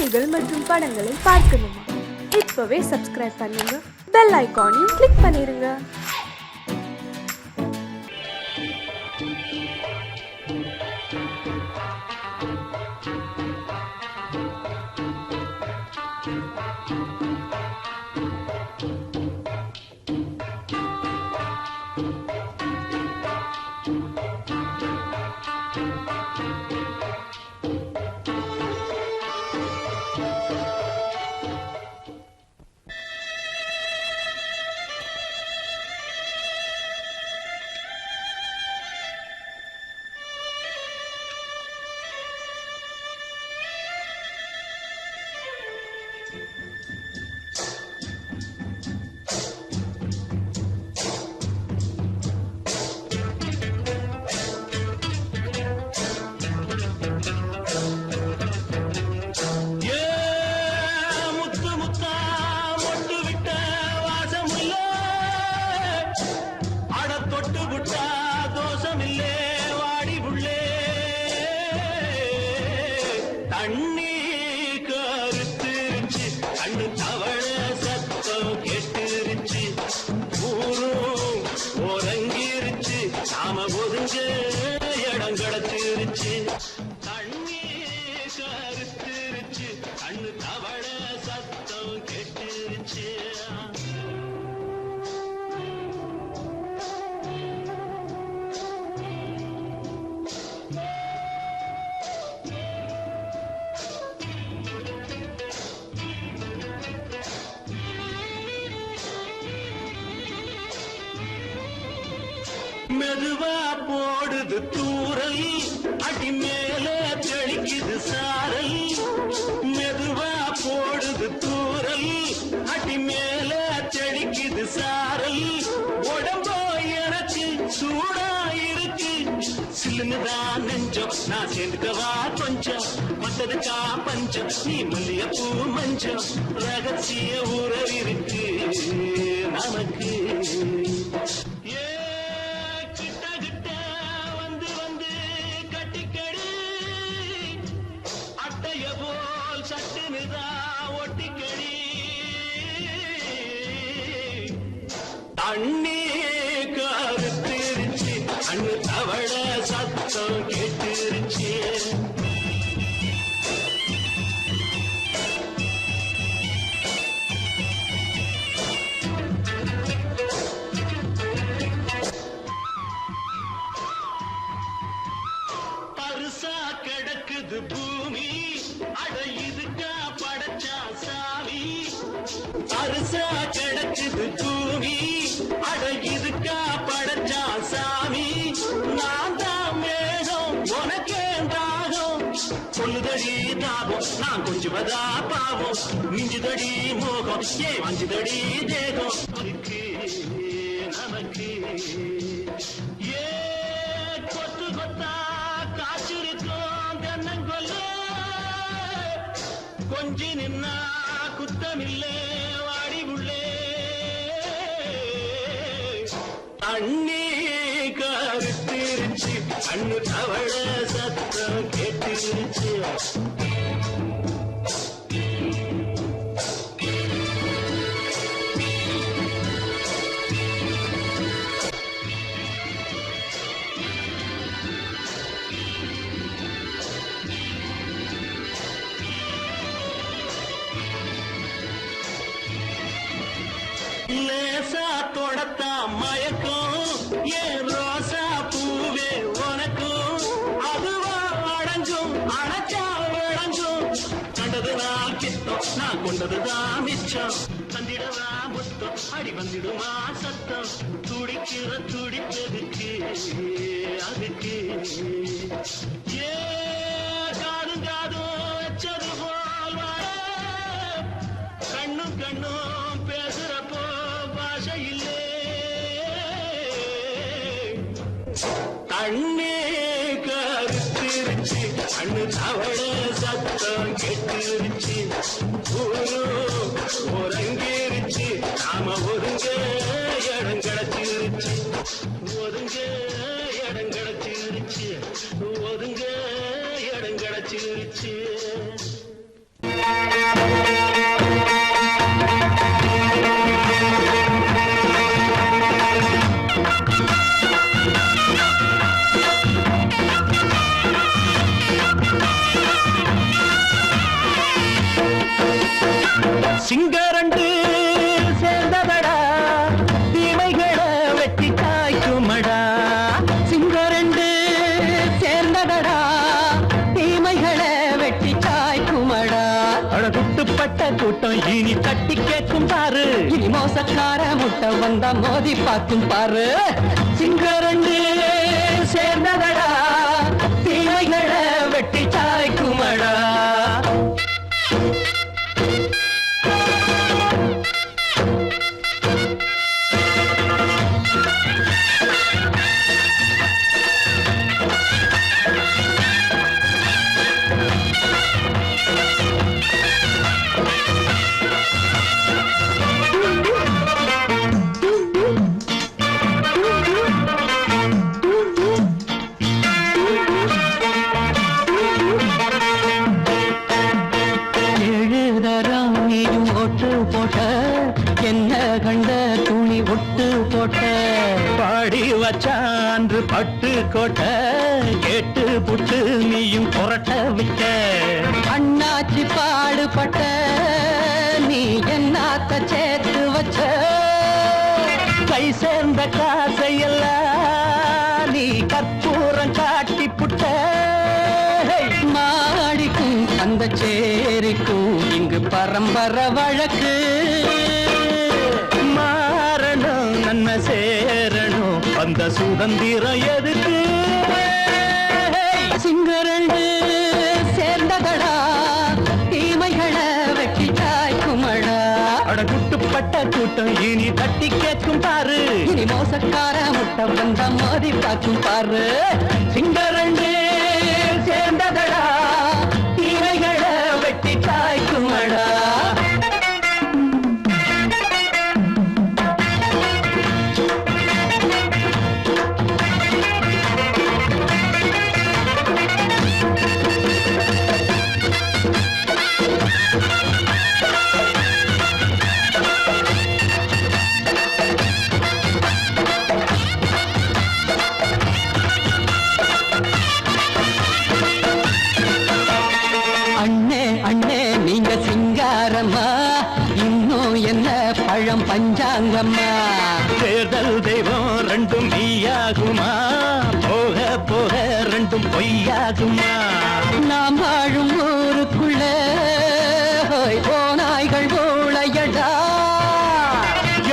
செய்திகள் மற்றும் படங்களை பார்க்கணுமா? இப்பவே சப்ஸ்கிரைப் பண்ணுங்க, பெல் ஐகானையும் கிளிக் பண்ணிருங்க. தண்ணி கருத்துருச்சு, கண்ணு தவள சத்தம் கெட்டுருச்சு, ஊரும் உறங்கிருச்சு, நாம ஒதுங்க இடம் கிடச்சிருச்சு. தண்ணி கருத்துருச்சு, கண்ணு தவள சத்தம் கெட்டுருச்சு. மெதுவா போடுது தூரல், அடி மேல தெளிக்குது சாரல். மெதுவா போடுது தூரல், அடி மேல தெளிக்குது சாரல். உடம்போ எனக்கு சூடா இருக்கு, சில்லுதான் நெஞ்சம், நான் சேர்ந்துக்கவா கொஞ்சம், மத்ததுக்கா பஞ்சம், நீ மல்லிய பூ மஞ்சம். ரகசிய உறவிருக்கு நமக்கு. தண்ணி கருத்துருச்சு, கண்ணு தவள சத்தம் கெட்டுருச்சு. பருசா கிடக்குது பூமி, அட இதுக்கா படைச்சா சாமி. பருசா கிடக்குது பூமி, அட இதுக்கா படைச்சா சாமி. நான் தான் மேகம், உனக்கே தாகம், சொல்லுதடி தாபம், நான் கொஞ்சுவதா பாவம். மிஞ்சுதடி மோகம், ஏன் வஞ்சுதடி தேகம் இருக்கு நமக்கு. ஏ கொத்து கொத்தா காய்ச்சிருக்கும் தென்னங்கொல்ல, கொஞ்சி நின்னா குத்தமில்லே வாடி உள்ளே. தண்ணி கருத்திருச்சு, கண்ணு தவள சத்தம் கேட்டுருச்சு. லேசா தொடத்தா மயக்கம், ஏன் ரோசா பூவே உனக்கும். அதுவா அடைஞ்சும் அடைச்சா விளைஞ்சும், கண்டது நான் கித்தம், நான் கொண்டதுதான் மிச்சம். தந்திடவா முத்தம், அடி வந்திடுமா சத்தம், துடிக்கிற துடிப்பதுக்கு அதுக்கு. ஏ காதும் காதும் வச்சது போல் வாழ, கண்ணும் கண்ணும் பேசுறப்போ பாஷை இல்லே. தண்ணி கருத்திருச்சு, கண்ணு தவள சத்தம் கெட்டுருச்சு, ஊரும் உறங்கிருச்சு, நாம ஒதுங்க இடம் கிடச்சிருச்சு. ஒதுங்க இடம் கிடச்சிருச்சு, ஒதுங்க இடம் கிடச்சிருச்சு. சிங்கரண்டு சேர்ந்ததடா தீமைகளை வெட்டி காய்க்குமடா. சிங்கரண்டு சேர்ந்ததடா தீமைகளை வெட்டி சாய்க்குமடா. அழகுட்டுப்பட்ட கூட்டம் இனி தட்டி கேட்கும் பாரு. இனி மோசக்கார முட்டை வந்தா மோதி பார்க்கும் பாரு. சிங்கரண்டு சேர்ந்ததடா தீமைகளை வெட்டி சாய்க்குமடா. என்ன கண்ட துணி ஒட்டு போட்ட பாடி வச்சான்று பட்டு கோட்ட கேட்டு புட்டு நீயும் புரட்ட விட்ட. அண்ணாச்சி பாடுபட்ட நீ என்னாத்த சேர்த்து வச்ச. கை சேர்ந்த காசையெல்லாம் நீ கற்பூரம் காட்டி புட்ட. மாடிக்கும் அந்த சேரிக்கும் இங்கு பரம்பரை வழக்கு. மாறணும் நன்மை சேரணும் அந்த சுதந்திரம் எதுக்கு. சிங்கரண்டு சேர்ந்ததடா தீமைகளை வெட்டி சாய்க்குமடா. அடகுட்டுப்பட்ட கூட்டம் இனி தட்டி கேட்கும் பாரு. இனி மோசக்கார முட்டை வந்த மோதி பார்க்கும் பாரு. சிங்கரண்டு சேர்ந்ததடா தீமைகளை வெட்டி சாய்க்குமடா. பழம் பஞ்சாங்கம்மா. தேர்தல் தெய்வம் ரெண்டும் மெய்யாகுமா போக போக ரெண்டும் பொய்யாகுமா. நாம் வாழும் ஊருக்குள்ள ஓநாய்கள் ஊழையடா.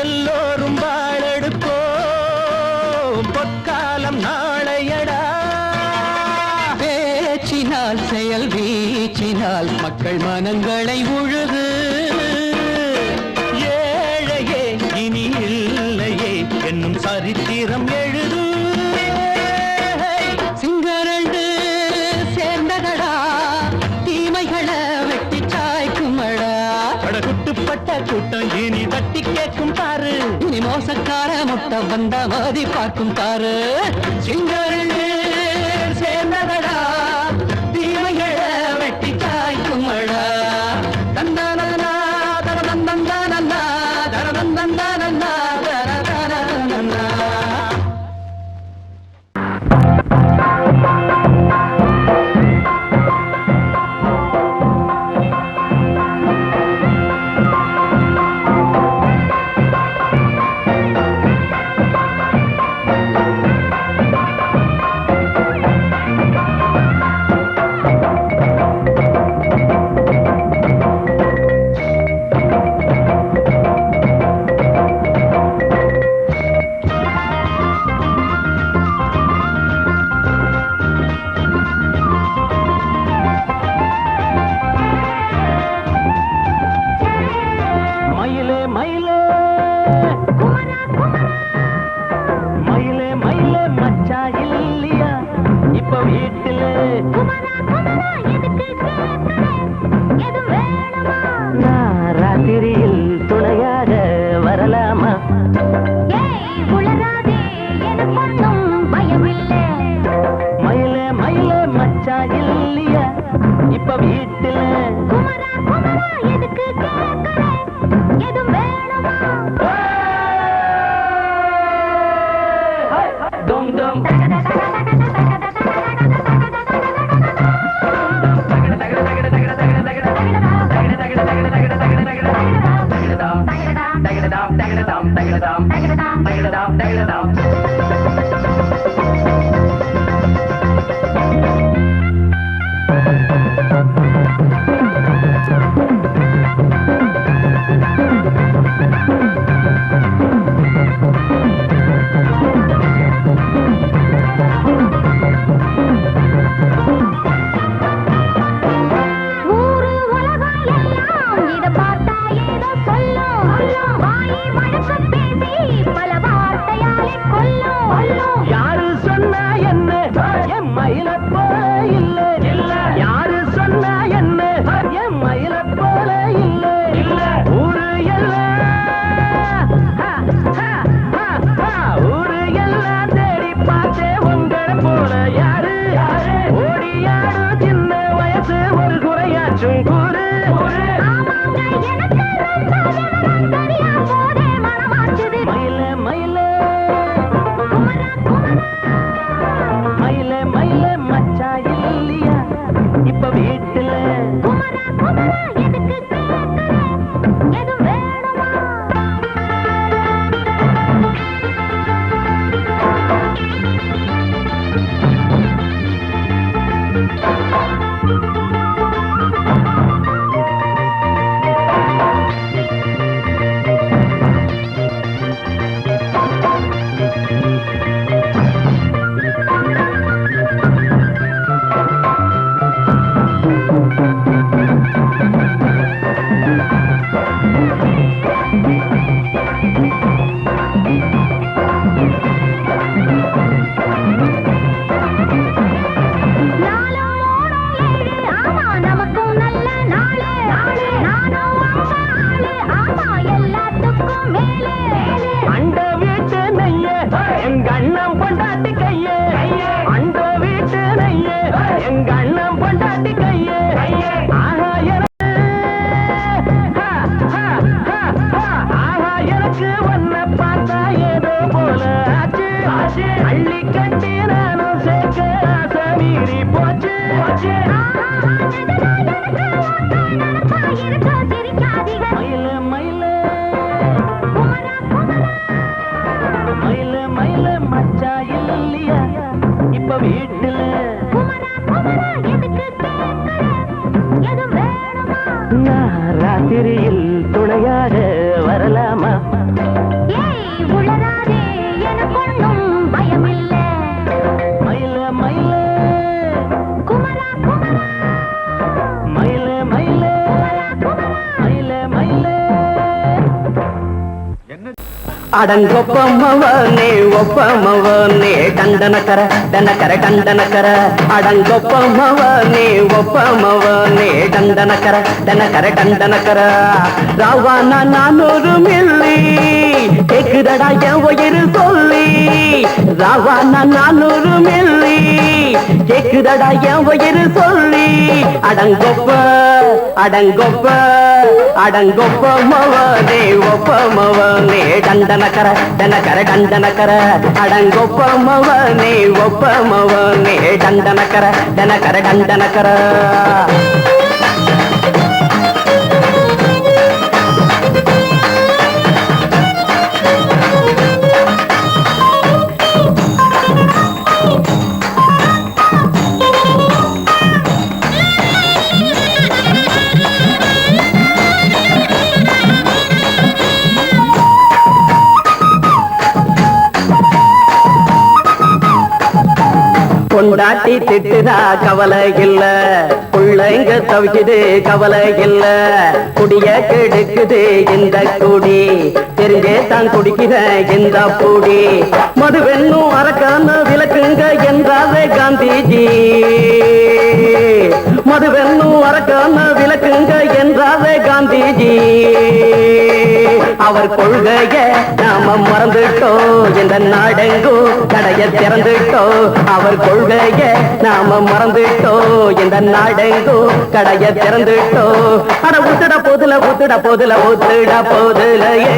எல்லோரும் வாழெடுப்போ பொற்காலம் நாளையடா. பேச்சினால் செயல் வீச்சினால் மக்கள் மனங்களை உழுது. என்னும் சரித்திரம் எழுது. சிங்கரண்டு சேர்ந்ததடா தீமைகளை வெட்டி சாய்க்குமடா. அடகுட்டுப்பட்ட கூட்டம் இனி தட்டி கேட்கும் பாரு. இனி மோசக்கார முட்டை வந்த மோதி பார்க்கும் பாரு. சிங்கரண்டு சேர்ந்ததடா தீமைகளை வெட்டி சாய்க்குமடா. தந்தானா தரதந்தந்தானா தரதந்தந்தானா. ராத்திரியில் துணையாக வரலாமா? மயிலே மயிலே மச்சா இல்லையா இப்ப வீட்டுல? Dum dum. இல்ல ஊரு எல்லாம் ஊரு எல்லாம் தேடி பார்த்தே உங்களை போல யாரு ஓடியாடு சின்ன வயசு ஒரு குறையாச்சும் கூறு மயில மயில மயில மயில மச்சா இல்லையா இப்ப வீட்டுல அண்ட வீட்டு நெய்ய எங்க அண்ணன் பொண்டாட்டி கையே அண்ட வீட்டு நெய்ய எங்க அண்ணன் பொண்டாட்டி கையே ஆஹா எனக்கு ஒன்ன பார்த்தா ஏதோ போல ஆச்சு அள்ளி கட்டி நானும் சேர்க்க ஆசை மீறி போச்சு மயில மயில மயில மயில மச்சா இல்லையா இப்ப வீட்டுல நான் ராத்திரியில் துணையாக வரலாமா மயில மயில மயில மயில மயில மயில அடங்கொப்பமவனே ஒப்பமவனே டண்டனக்கர டனக்கர டண்டனக்கர அடங்கொப்பமவனே ஒப்பமவனே டண்டனக்கர டனக்கர டண்டனக்கர ராவானா 400 மில்லி கேக்குதடா என் உயிர் சொல்லி ராவானா 400 மில்லி கேக்குதடா என் உயிர் சொல்லி அடங்கொப்ப அடங்கொப்ப அடங்கொப்பமவனே ஒப்பமவனே டண்டனக்கர டனக்கர டண்டனக்கர அடங்கொப்பமவனே ஒப்பமவனே டண்டனக்கர டனக்கர டண்டனக்கர பொண்டாட்டி திட்டுதா கவலை இல்ல புள்ளைங்க தவிக்குது கவலை இல்ல குடிய கெடுக்குது இந்த குடி தெரிஞ்சே தான் குடிக்கிற இந்த பூடி மதுவென்னும் அரக்கான விளக்குங்க என்றாரே காந்திஜி மதுவென்னும் அரக்கான விளக்குங்க என்றாரே காந்திஜி அவர் கொள்கைய நாம மறந்துட்டோம் இந்த நாடெங்கோ கடைய திறந்துட்டோம் அவர் கொள்கைய நாம மறந்துட்டோம் இந்த நாடெங்கோ கடைய திறந்துட்டோம் அட ஊத்துட போதுல ஊத்துட போதுல ஊத்துட போதுலையே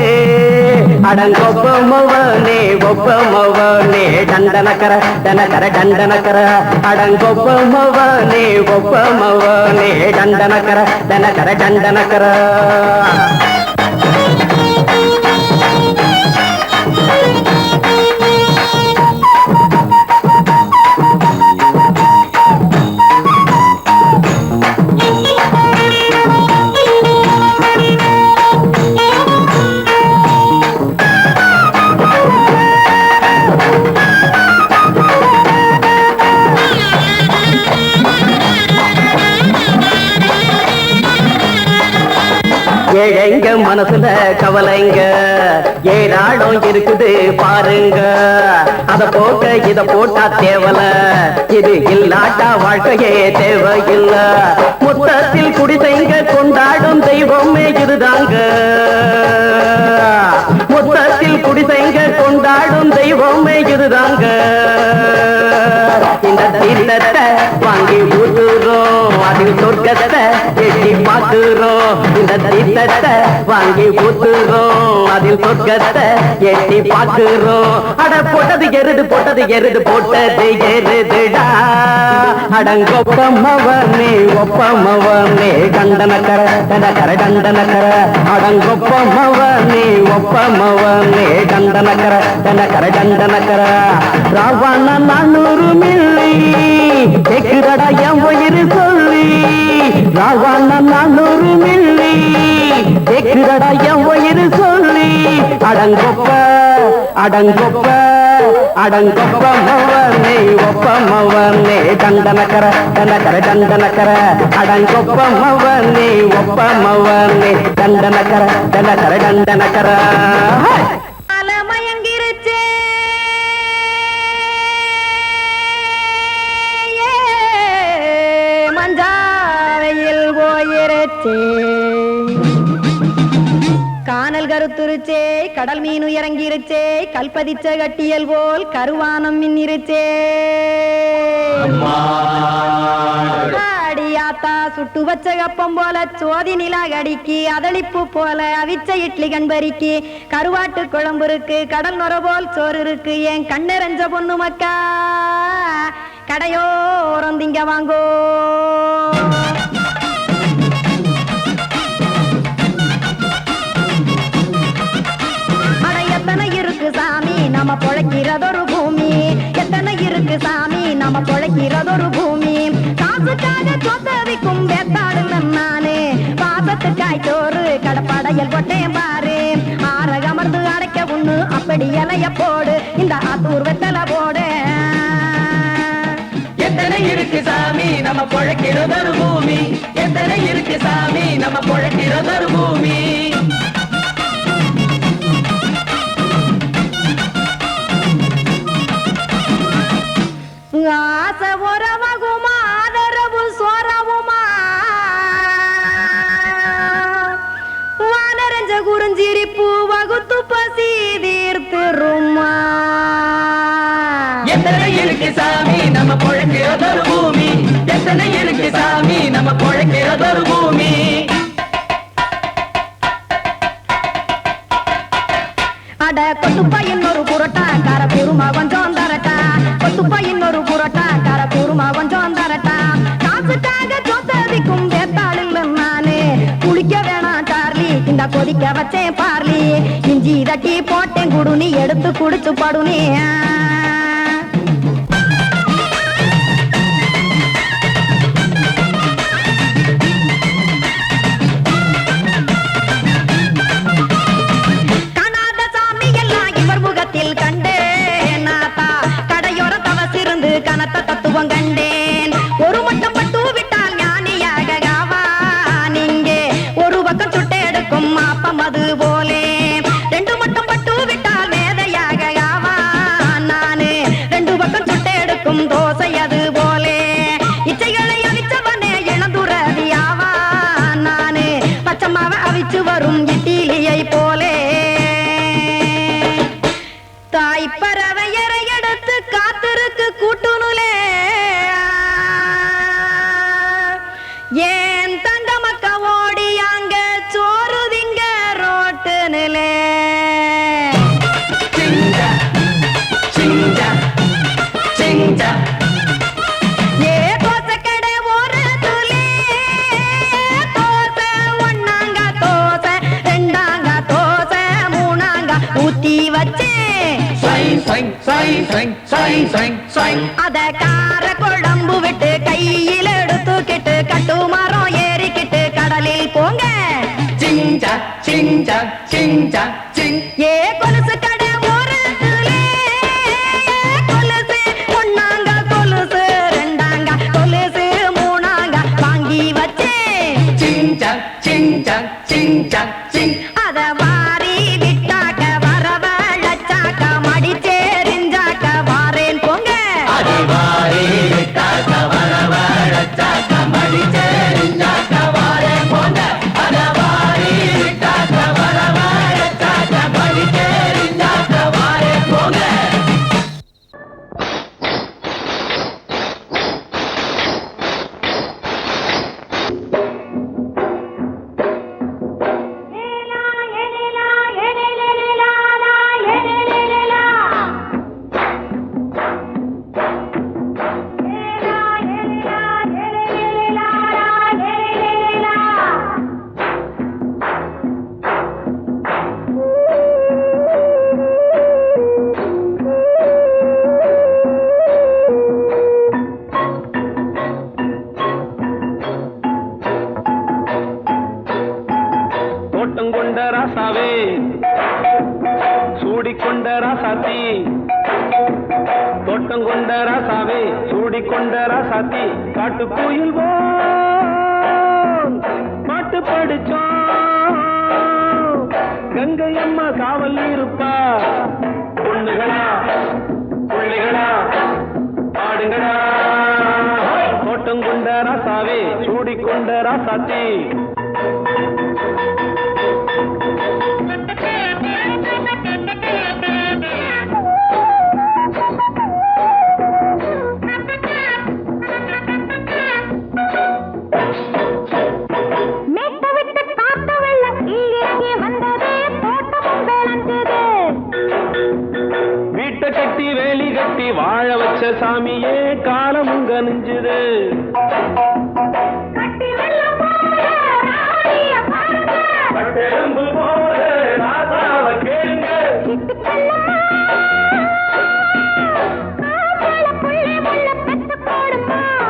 அடங்கொப்பமவனே ஒப்பமவனே டண்டனக்கர டனக்கர டண்டனக்கர அடங்கொப்பமவனே ஒப்பமவனே டண்டனக்கர டனக்கர டண்டனக்கர ஏழைங்க மனசுல கவலைங்க ஏராளம் இருக்குது பாருங்க அத போக்க இத போட்டா தேவல இது இல்லாட்டா வாழ்க்கையே தேவையில்ல மொத்தத்தில் குடிசைங்க கொண்டாடும் தெய்வம் இதுதாங்க மொத்தத்தில் குடிசைங்க கொண்டாடும் தெய்வமே இதுதாங்க இந்த தீர்த்தத்தை வாங்கி ஊத்துறோம் அதில் சொர்க்கத்தை எட்டி பார்க்கிறோம் இந்த தீர்த்தத்தை வாங்கி ஊத்துறோம் அதில் சொர்க்கத்தை எட்டி பார்க்கிறோம் அட போட்டது எருது போட்டது எருதுடா அடங்கொப்பமவனே ஒப்பமவனே கண்டனக்கர டண்டனக்கர அடங்கொப்பமவனே ஒப்பமவனே கண்டனக்கர டண்டனக்கர ராவண 400 மில்லி கேக்குதடா என் உயிர் சொல்லி ராவண 400 மில்லி கேக்குதடா என் உயிர் சொல்லி அடங்கொப்பமவனே ஒப்பமவனே டண்டனக்கர டண்டனக்கர அடங்கொப்பமவனே ஒப்பமவனே டண்டனக்கர அலமயங்கிருச்சே மஞ்சாவையில் போயிருச்சே கானல் கருத்துருச்சே கடல் மீன் இறங்கிருச்சே கல்பதிச்ச கட்டியல் போல் கருவானம் மின்னிருச்சே அடியாத்தா சுட்டு வச்ச கப்பம் போல சோதி நிலா கடிக்கு அதளிப்பு போல அவிச்ச இட்லி கண்பறிக்கு கருவாட்டு குழம்பு இருக்கு கடல் நுர போல் சோறு இருக்கு என் கண்ணெரஞ்ச பொண்ணு மக்கா கடையோரம் திங்க வாங்கோ நம்ம பொழைக்கிறதொரு பூமி எத்தனை இருக்கு சாமி நம்ம பொழைக்கிறதொரு பூமி காசுக்காக சொத்தவிக்கும் வேத்தாடுல நானே பாசத்துக்காய் சோறு கடப்படையல் போட்டேன் பாரு ஆரகமர்ந்து அடைக்க ஒண்ணு அப்படி இலைய போடு இந்த ஆத்தூர் வெத்தலை போடு எத்தனை இருக்கு சாமி நம்ம பொழைக்கிறதொரு பூமி எத்தனை இருக்கு சாமி நம்ம பொழைக்கிறதொரு பூமி ஆசை உறவகுமா ஆதரவு சோறவுமா வானரஞ்ச குறிஞ்சிரிப்பு வகுத்து பசி தீர்த்துருமா எத்தனை இருக்கு சாமி நம்ம பொழைக்கிறதொரு பூமி எத்தனை இருக்கு சாமி நம்ம பொழைக்கிறதொரு பூமி அட கொத்துப்பா இன்னொரு புரோட்டா கார பெருமா கொஞ்சம் தரட்டா கொத்துப்பா இன்னொரு புரோட்டா கார பெருமா கொஞ்சம் தரட்டா காசுக்காக சொத்ததிக்கும் வேத்தாளில் நானே குளிக்க வேணாம் சார்லி இந்த கொதிக்க வச்சேன் பார்லி இஞ்சி தட்டி போட்டேன் குடுனி எடுத்து குடிச்சு படுனி கனத்த தத்துவம் கண்டேன் ஒரு மட்டும் பட்டு விட்டால் ஞானியாக நீங்கே ஒரு பக்கம் சுட்டு எடுக்கும் மாப்பம் அது போலே ரெண்டு மட்டும் பட்டு விட்டால் மேதையாக நானு ரெண்டு பக்கம் சுட்டு எடுக்கும் தோசை அது போலே இச்சைகளை அவிச்சவனே இளந்துறவியாவா நானு பச்சமாவ அவிச்சு வரும் இட்டிலியை போலே தாய்ப்பறவையரை எடுத்து காத்திருக்கு கூட்டுனுலே ஏன் தங்க மக்க ஓடி அங்க சோறுதிங்க ரோட்டு நிலே ஏ தோசைக்கடை ஓரத்துலே தோசை ஒன்னாங்க தோசை ரெண்டாங்க தோசை மூணாங்க ஊத்தி வச்சே அத கார குழம்பு விட்டு கையில் எடுத்துக்கிட்டு கட்டு மரம் ஏறிக்கிட்டு கடலில் போங்க ஏ கொலுசு கடை ஓரத்துலே கொலுசு ஒன்னாங்க கொலுசு ரெண்டாங்க கொலுசு மூணாங்க வாங்கி வச்சே அத வாரி விட்டாக்க வரவழைச்சாக்க மடிச்சேரிஞ்சாக்க வாரேன் போங்க மடிச்சேரிஞ்சாக்க வாரேன் போங்க தோட்டங்கொண்ட ராசாவே சூடிக்கொண்ட ராசாத்தி தோட்டங்கொண்ட ராசாவே சூடிக்கொண்ட ராசாத்தி காட்டுக்குயில் மாட்டு படிச்சோம் கங்கை அம்மா காவல் இருப்பா பொண்ணுகளா புள்ளிகளா ஆடுங்களா தோட்டங்கொண்ட ராசாவே சூடிக்கொண்ட ராசாத்தி வீட்டை கட்டி வேலி கட்டி வாழ வச்ச சாமியே காலமுங்க நெஞ்சுது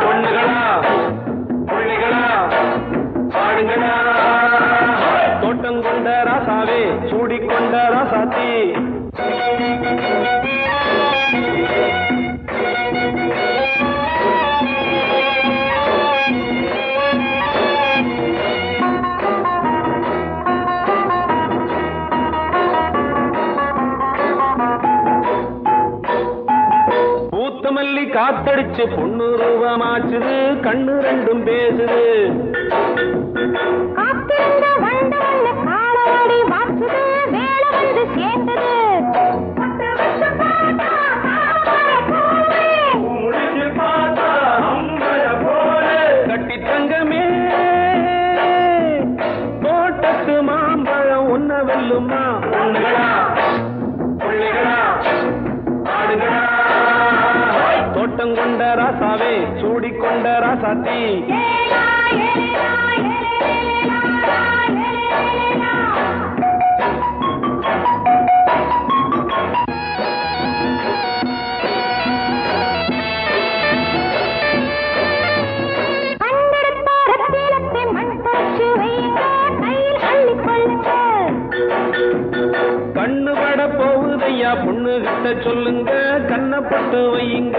பொண்ணுகளா புள்ளிகளா பாடுங்களா தோட்டங்கொண்ட ராசாவே சூடிக்கொண்ட ராசாத்தி பூத்தமல்லி காத்தடிச்சு பொண்ணு ரூபமாச்சுது கண்ணு ரெண்டும் பேசுது கட்டி தங்கமே தோட்டத்து மாம்பழம் உன்ன வெல்லுமா பொண்ணுகளா புள்ளிகளா ஆடுகளா தோட்டங்கொண்ட ராசாவே சூடிக்கொண்ட ராசாத்தி கண்ணு பட போகுதையா பொண்ணு கிட்ட சொல்லுங்க கண்ணப்பட்டு வையுங்க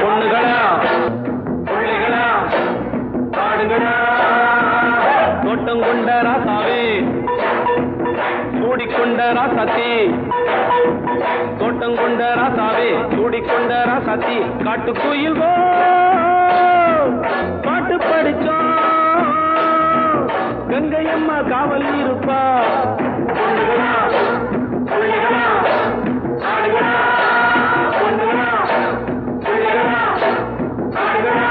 பொண்ணுகளா புள்ளிகளா ஆடுகளா தோட்டங்கொண்ட ராசாவே சூடிக்கொண்ட ராசாத்தி தோட்டங்கொண்ட ராசாவே சூடிக்கொண்ட ராசாத்தி காட்டுக்குயில் பாட்டு படிச்சோம் கங்கை அம்மா காவல் இருப்பா பொண்ணுகளா புள்ளிகளா ஆடுகளா பொண்ணுகளா புள்ளிகளா ஆடுகளா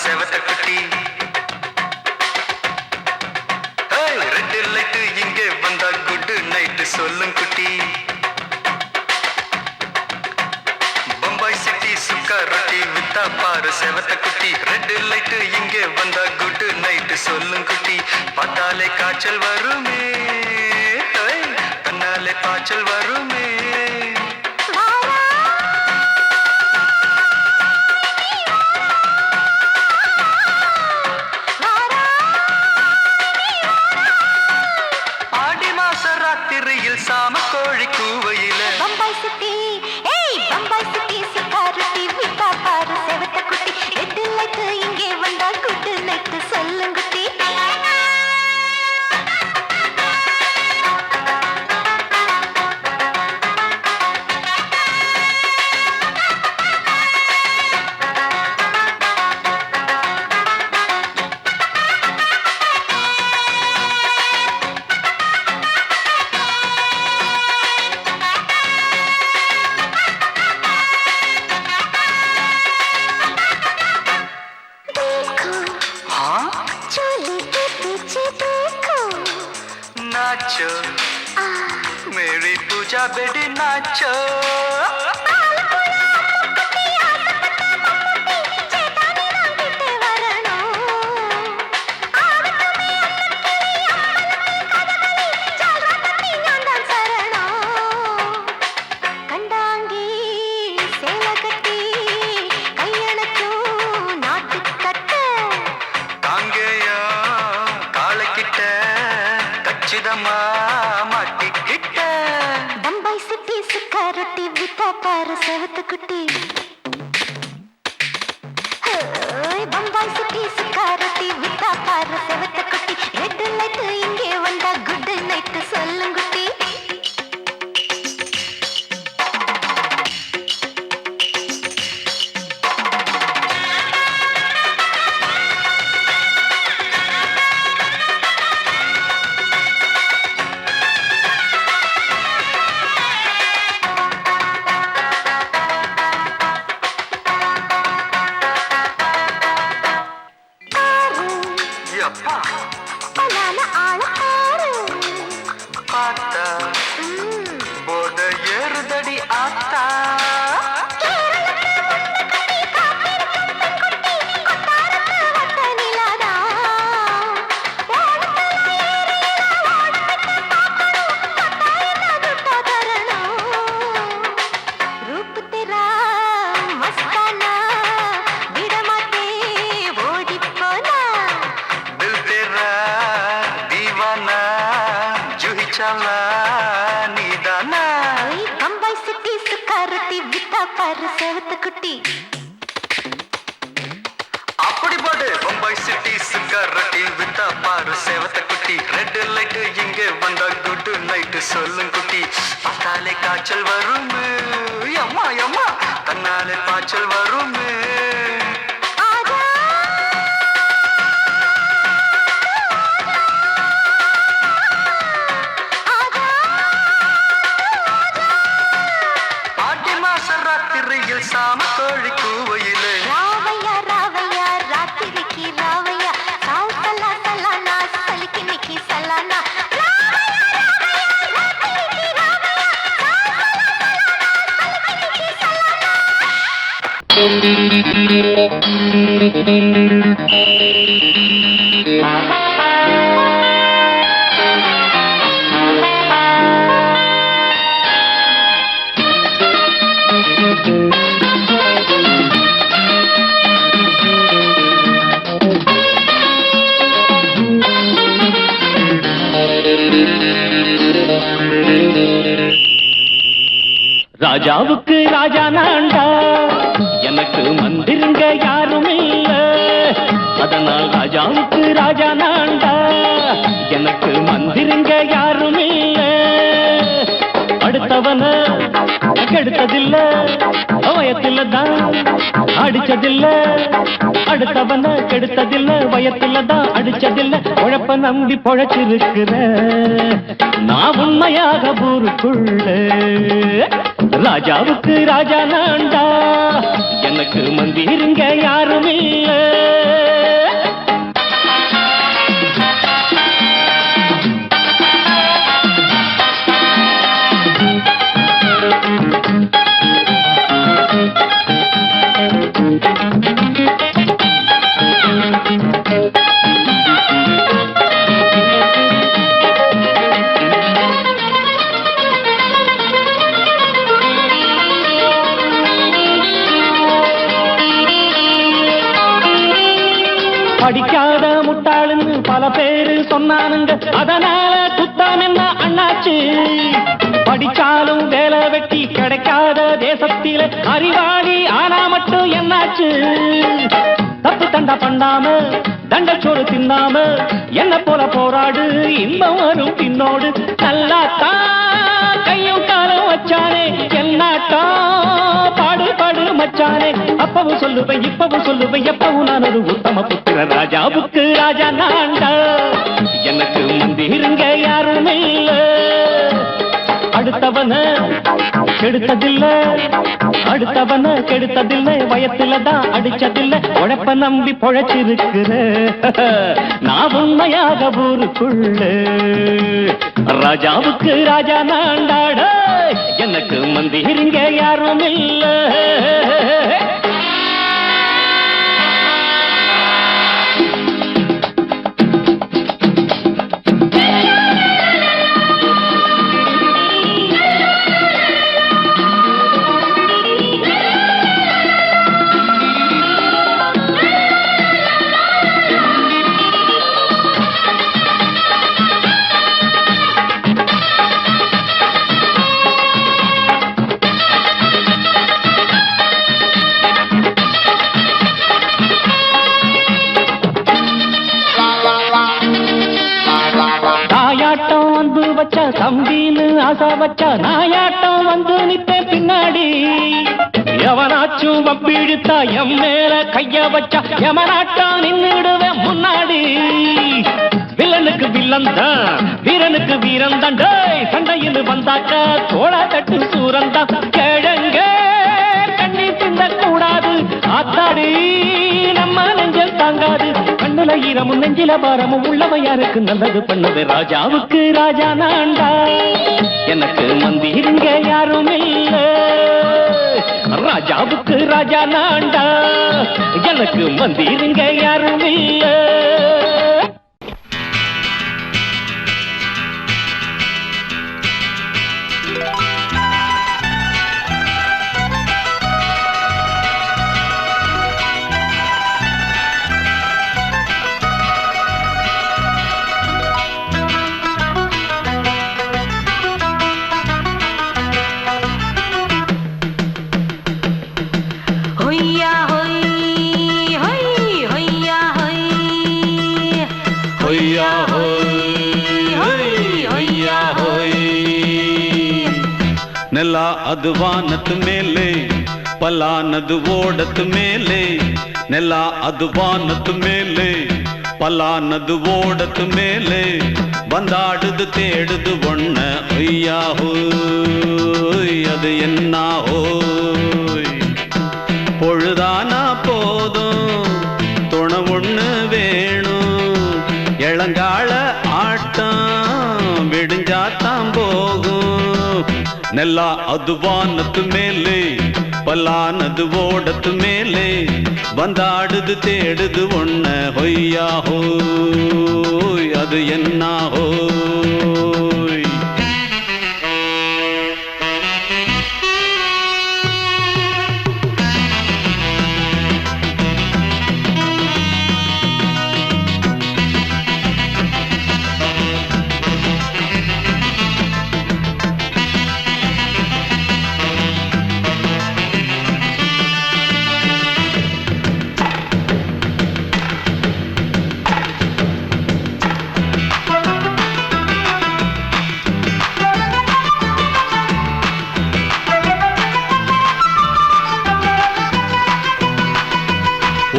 செவத்த குட்டி ரெட் லைட் இங்கே வந்தா குட் நைட் சொல்லும் குட்டி பம்பாய் சிட்டி சுக்கா ரொட்டி வித்தா பாரு செவத்த குட்டி ரெட் லைட் இங்கே வந்தா குட் நைட் சொல்லும் குட்டி பார்த்தாலே காய்ச்சல் வருமே தன்னாலே பாய்ச்சல் வருமே சாம கோழி கூவையில பம்பாய் சிட்டி பம்பாய் சிட்டி சிக்காரத்தி விட்டா பாரு செவத்த குட்டி ரெட் லைட் இங்கே வந்தா குட் நைட் சொல்லுங்குட்டி नाचो मेरी पूजा बेटी नाचो बम्बई सिटी सुक्का रोटी बिता पार सेवत कुटी बम्बई सिटी सुक्का रोटी बिता पार सेवत कुटी रेड लाइट इंगे वंदा गुड नाइट सोल्लुंगुटी बम्बई सिटी सुक्का रोटी बिता पार सेवत कुटी அப்படி போடு பம்பாய் சிட்டி சுகர் ரொட்டி வித்தா பாரு சேவத்த குட்டி ரெட் லைட் இங்கே வந்தா குட் நைட் சொல்லும் குட்டி பார்த்தாலே காய்ச்சல் வரும் அம்மா அம்மா தன்னாலே பாய்ச்சல் வரும் ஆடி மாச ராத்திரியில் சாம கோழி கூவையிலே ராவையா ராவையா ராத்திரிக்கு ராவையா சாவு சலா சலானா சலிக்கு நிக்கி சலானா ராஜாவுக்கு ராஜா நான்டா எனக்கு மந்திருங்க யாரும் இல்ல அதனால் ராஜாவுக்கு ராஜா நான்டா எனக்கு மந்திருங்க யாரும் இல்ல அடுத்தவன கெடுத்ததில்ல வயத்துல தான் அடிச்சதில்ல அடுத்தவன கெடுத்ததில்ல வயத்துல தான் அடிச்சதில்ல உழப்ப நம்பி பொழைச்சிருக்கிற நான் உண்மையாக ஊருக்குள்ள ராஜாவுக்கு ராஜா நான்டா எனக்கு மந்திருங்க யாரும் இல்ல படிக்காத முட்டாளுன்னு பல பேரு சொன்னானுங்க அதனால குத்தம் என்ன அண்ணாச்சு படிச்சாலும் வேலை வெட்டி கிடைக்காத தேசத்தில அறிவாளி ஆனா மட்டும் என்னாச்சு தப்பு தண்டா பண்ணாம தண்டச்சோறு தின்னாம என்ன போல போராடு இன்பம் வரும் பின்னோடு நல்லாத்தான் கையும் காலம் வச்சானே என்னாட்டா பாடு பாடு மச்சானே அப்பவும் சொல்லுவேன் இப்பவும் சொல்லுவேன் எப்பவும் நான் ஒரு உத்தம புத்திர ராஜாவுக்கு ராஜா நான்டா எனக்கு மந்திருங்க யாரும் இல்ல அடுத்தவன கெடுத்ததில்ல, அடுத்தவன கெடுத்ததில்ல, வயத்துல தான் அடிச்சதில்ல, உழைப்ப நம்பி பொழைச்சிருக்கிற நான் உண்மையாக ஊருக்குள்ள ராஜாவுக்கு ராஜா நாண்டாட, எனக்கு மந்திரிங்க யாரும் இல்ல. தம்பின்னு ஆசா வச்சா நாயாட்டம் வந்து நிப்பேன் பின்னாடி, எவனாச்சும் வப்பிழுத்தா எம் மேல கைய வச்சா எவனாட்டம் நின்னுடுவேன் முன்னாடி. வில்லனுக்கு வில்லன் தான், வீரனுக்கு வீரன் தான், சண்டையில் வந்தாக்கா தோள தட்டு சூரன் தான். கிழங்க கண்ணி சிந்த கூடாது, ஆத்தாடி நம்ம நெஞ்சல் தாங்காது, கண்ணுல ஈரமும் நெஞ்சில பாரமும் உள்ளவன் யாருக்கு நல்லது பண்ணது. ராஜாவுக்கு ராஜா நான்டா, எனக்கு மந்திருங்க யாரும் இல்ல. ராஜாவுக்கு ராஜா நான்டா, எனக்கு மந்திருங்க யாரும் இல்ல. ನೆಲ ಅದು ವಾನದ ಮೇಲೆ, ಪಲಾನದು ಓಡದ ಮೇಲೆ. ನೆಲ ಅದು ವಾನದ ಮೇಲೆ, ಪಲಾನದು ಓಡದ ಮೇಲೆ. ಬಂದಾಡುದು தேடுது ஒண்ண ஒய்யா ஹோய், அது என்ன ஹோய். பொழுதானா போதும் துணை ஒண்ணு வேணும், இளங்கால ஆட்டம் விடிஞ்சாத்தான் போகும். ನೆಲ ಅದು ವಾನದ ಮೇಲೆ, ಪಲಾನದು ಓಡದ ಮೇಲೆ. ಬಂದಾಡುದು தேடுது ஒண்ண ಹೊಯ್ಯಾ ஹோய், அது என்ன ஹோய்.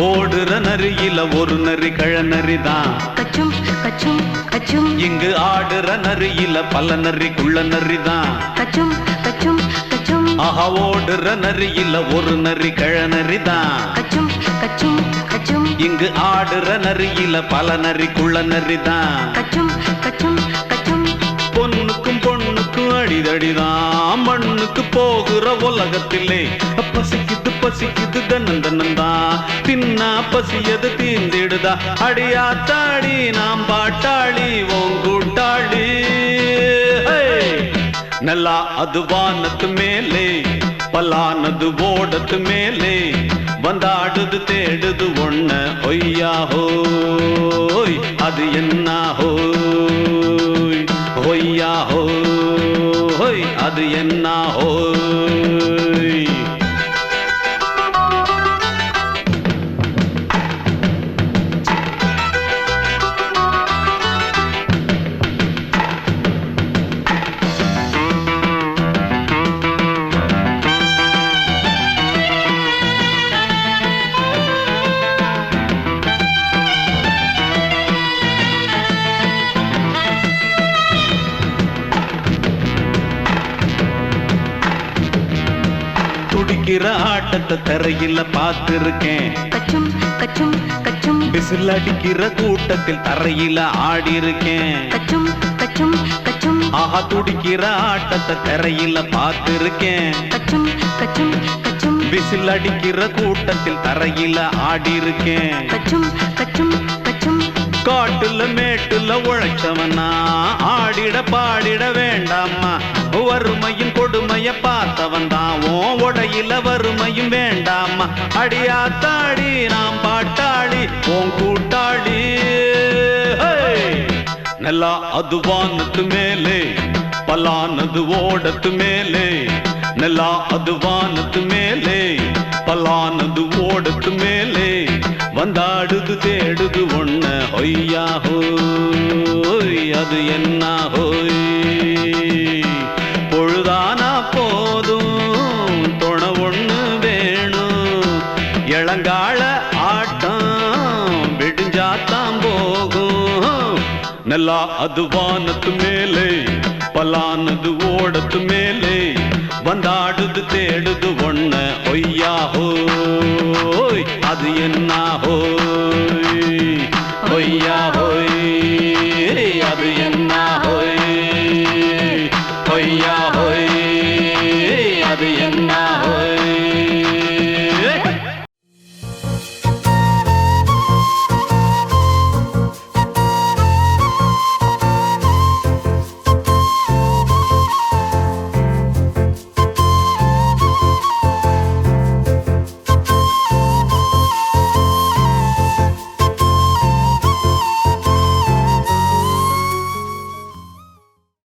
ஓடுற நரியில ஒரு நரி கழநரிதான், கச்சும் கச்சும் கச்சும். இங்கு ஆடுற நரியில பல நரி குள்ள நரிதான், கச்சும் கச்சும் கச்சும். ஆஹா ஓடுற நரியில ஒரு நரி கழநரிதான், கச்சும் கச்சும் கச்சும். இங்கு ஆடுற நரியில பல நரி குள்ள நரிதான், கச்சும் கச்சும் கச்சும். பொண்ணுக்கும் பொண்ணுக்கும் அடிதடிதான், மண்ணுக்கு போகிற உலகத்திலே. பசிக்குது பசிக்குது தன்னந்தனந்தா, தின்னா பசியது தீந்திடுதா. அடியாத்தாடி நாம் பாட்டாளி ஓங்கூட்டாளி. ನೆಲ ಅದು ವಾನದ ಮೇಲೆ, ಪಲಾನದು ಓಡದ ಮೇಲೆ. ಬಂದಾಡುದು தேடுது ஒண்ண ஒய்யா ஹோய், அது என்ன ஹோய். ஒய்யா ஹோய், அது என்ன ஹோய். துடிக்கிற ஆட்டத்தை தரையில பார்த்திருக்கேன். கச்சும் கச்சும் கச்சும் விசில் அடிக்கிற கூட்டத்தில் தரையில ஆடி இருக்கேன். கச்சும் கச்சும் கச்சும் ஆஹா துடிக்கிற ஆட்டத்தை தரையில பார்த்திருக்கேன். கச்சும் கச்சும் கச்சும் விசில் அடிக்கிற கூட்டத்தில் தரையில ஆடி இருக்கேன். கச்சும் கச்சும் கச்சும் காட்டுல மேட்டுல உழைச்சவனா ஆடிட பாடிட வேண்டாமா. வறுமையும் கொடுமைய பார்த்தவன் தான் உன் உடையில வறுமையும் வேண்டாமா. அடியாத்தாடி நாம் பாட்டாளி உன் கூட்டாளி. நெல்லா அது வானத்து மேலே பலானது ஓடத்து மேலே. நெல்லா அது வானத்து மேலே பலானது ஓடத்து மேலே. வந்தாடுது தேடுது ஒண்ண ஹொய்யா ஹோய் அது என்ன ஹோய். பொழுதானா போதும் துணை ஒண்ணு வேணும். இளங்கால ஆட்டம் விடிஞ்சாத்தான் போகும். நெல்லா அது வானத்து மேலே பலானது ஓடத்து மேலே. வந்தாடுது தேடுது ஒண்ண